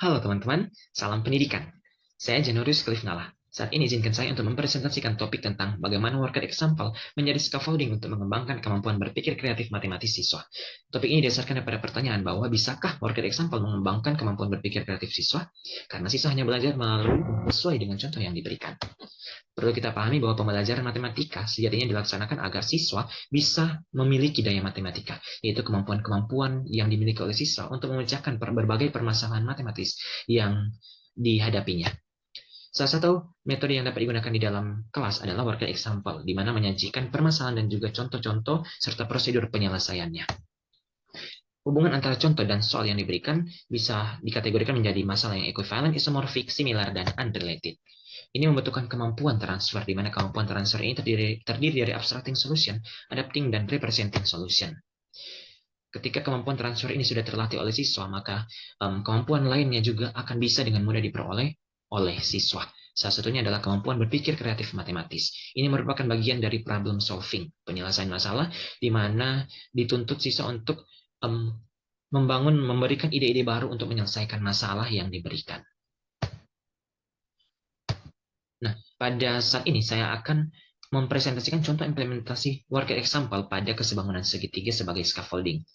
Halo teman-teman, salam pendidikan. Saya Janurius Cliff Nala. Saat ini izinkan saya untuk mempresentasikan topik tentang bagaimana worker example menjadi scaffolding untuk mengembangkan kemampuan berpikir kreatif matematis siswa. Topik ini didasarkan pada pertanyaan bahwa bisakah worker example mengembangkan kemampuan berpikir kreatif siswa? Karena siswa hanya belajar melalui sesuai dengan contoh yang diberikan. Perlu kita pahami bahwa pembelajaran matematika sejatinya dilaksanakan agar siswa bisa memiliki daya matematika, yaitu kemampuan-kemampuan yang dimiliki oleh siswa untuk memecahkan berbagai permasalahan matematis yang dihadapinya. Salah satu metode yang dapat digunakan di dalam kelas adalah worker example, di mana menyajikan permasalahan dan juga contoh-contoh serta prosedur penyelesaiannya. Hubungan antara contoh dan soal yang diberikan bisa dikategorikan menjadi masalah yang equivalent, isomorphic, similar, dan unrelated. Ini membutuhkan kemampuan transfer, di mana kemampuan transfer ini terdiri dari abstracting solution, adapting, dan representing solution. Ketika kemampuan transfer ini sudah terlatih oleh siswa, maka kemampuan lainnya juga akan bisa dengan mudah diperoleh oleh siswa. Salah satunya adalah kemampuan berpikir kreatif matematis. Ini merupakan bagian dari problem solving, penyelesaian masalah, di mana dituntut siswa untuk memberikan ide-ide baru untuk menyelesaikan masalah yang diberikan. Nah, pada saat ini saya akan mempresentasikan contoh implementasi worker example pada kesebangunan segitiga sebagai scaffolding.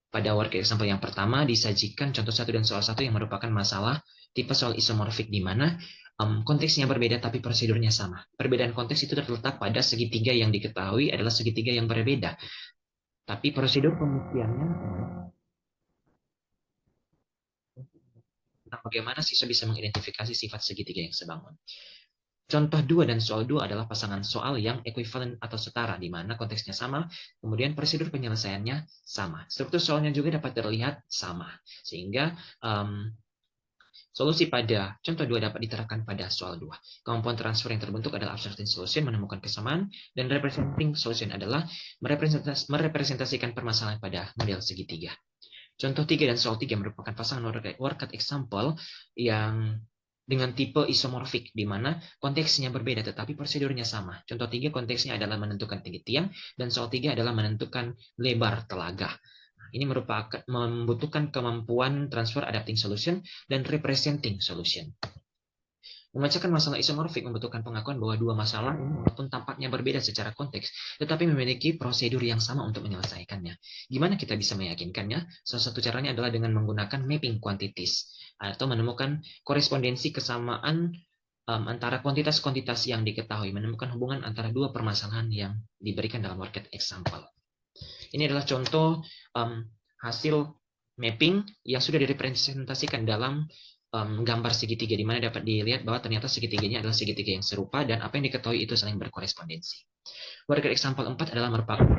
Pada worker example yang pertama disajikan contoh 1 dan soal 1 yang merupakan masalah tipe soal isomorfik di mana konteksnya berbeda tapi prosedurnya sama. Perbedaan konteks itu terletak pada segitiga yang diketahui adalah segitiga yang berbeda. Tapi prosedur pembuktiannya tentang bagaimana siswa bisa mengidentifikasi sifat segitiga yang sebangun. Contoh 2 dan soal 2 adalah pasangan soal yang equivalent atau setara, di mana konteksnya sama, kemudian prosedur penyelesaiannya sama. Struktur soalnya juga dapat terlihat sama. Sehingga solusi pada contoh 2 dapat diterapkan pada soal 2. Kemampuan transfer yang terbentuk adalah abstracting solution, menemukan kesamaan, dan representing solution adalah merepresentasikan permasalahan pada model segitiga. Contoh 3 dan soal 3 merupakan pasangan worker example yang dengan tipe isomorfik, di mana konteksnya berbeda tetapi prosedurnya sama. Contoh 3 konteksnya adalah menentukan tinggi tiang, dan soal 3 adalah menentukan lebar telaga. Ini membutuhkan kemampuan transfer adapting solution dan representing solution. Memecahkan masalah isomorfik membutuhkan pengakuan bahwa dua masalah ini walaupun tampaknya berbeda secara konteks, tetapi memiliki prosedur yang sama untuk menyelesaikannya. Gimana kita bisa meyakinkannya? Salah satu caranya adalah dengan menggunakan mapping quantities, atau menemukan korespondensi kesamaan antara kuantitas-kuantitas yang diketahui, menemukan hubungan antara dua permasalahan yang diberikan dalam worker example. Ini adalah contoh hasil mapping yang sudah direpresentasikan dalam gambar segitiga, di mana dapat dilihat bahwa ternyata segitiganya adalah segitiga yang serupa dan apa yang diketahui itu saling berkorespondensi. Worker example 4 adalah merupakan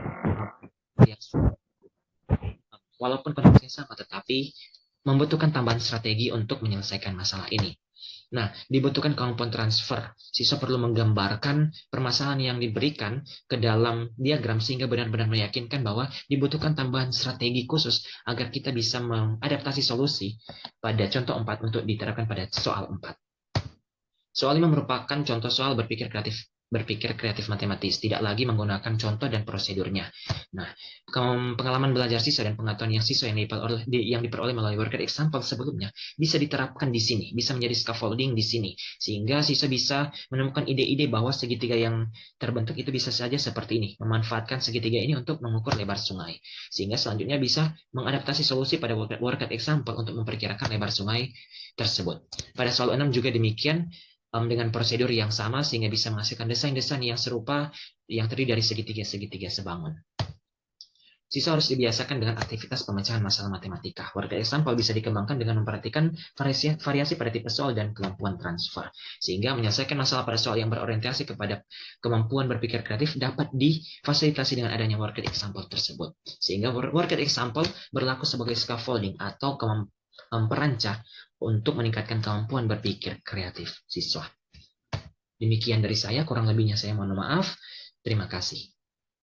yang walaupun konteksnya sama tetapi membutuhkan tambahan strategi untuk menyelesaikan masalah ini. Nah, dibutuhkan kemampuan transfer. Siswa perlu menggambarkan permasalahan yang diberikan ke dalam diagram sehingga benar-benar meyakinkan bahwa dibutuhkan tambahan strategi khusus agar kita bisa mengadaptasi solusi pada contoh 4 untuk diterapkan pada soal 4. Soal 5 merupakan contoh soal berpikir kreatif matematis, tidak lagi menggunakan contoh dan prosedurnya. Nah, pengalaman belajar siswa dan pengetahuan yang siswa yang diperoleh melalui worker example sebelumnya bisa diterapkan di sini, bisa menjadi scaffolding di sini, sehingga siswa bisa menemukan ide-ide bahwa segitiga yang terbentuk itu bisa saja seperti ini, memanfaatkan segitiga ini untuk mengukur lebar sungai, sehingga selanjutnya bisa mengadaptasi solusi pada worker example untuk memperkirakan lebar sungai tersebut. Pada soal 6 juga demikian, dengan prosedur yang sama sehingga bisa menghasilkan desain-desain yang serupa yang terdiri dari segitiga-segitiga sebangun. Siswa harus dibiasakan dengan aktivitas pemecahan masalah matematika. Worker example bisa dikembangkan dengan memperhatikan variasi pada tipe soal dan kemampuan transfer. Sehingga menyelesaikan masalah pada soal yang berorientasi kepada kemampuan berpikir kreatif dapat difasilitasi dengan adanya worker example tersebut. Sehingga worker example berlaku sebagai scaffolding atau perancah untuk meningkatkan kemampuan berpikir kreatif siswa. Demikian dari saya, kurang lebihnya saya mohon maaf. Terima kasih.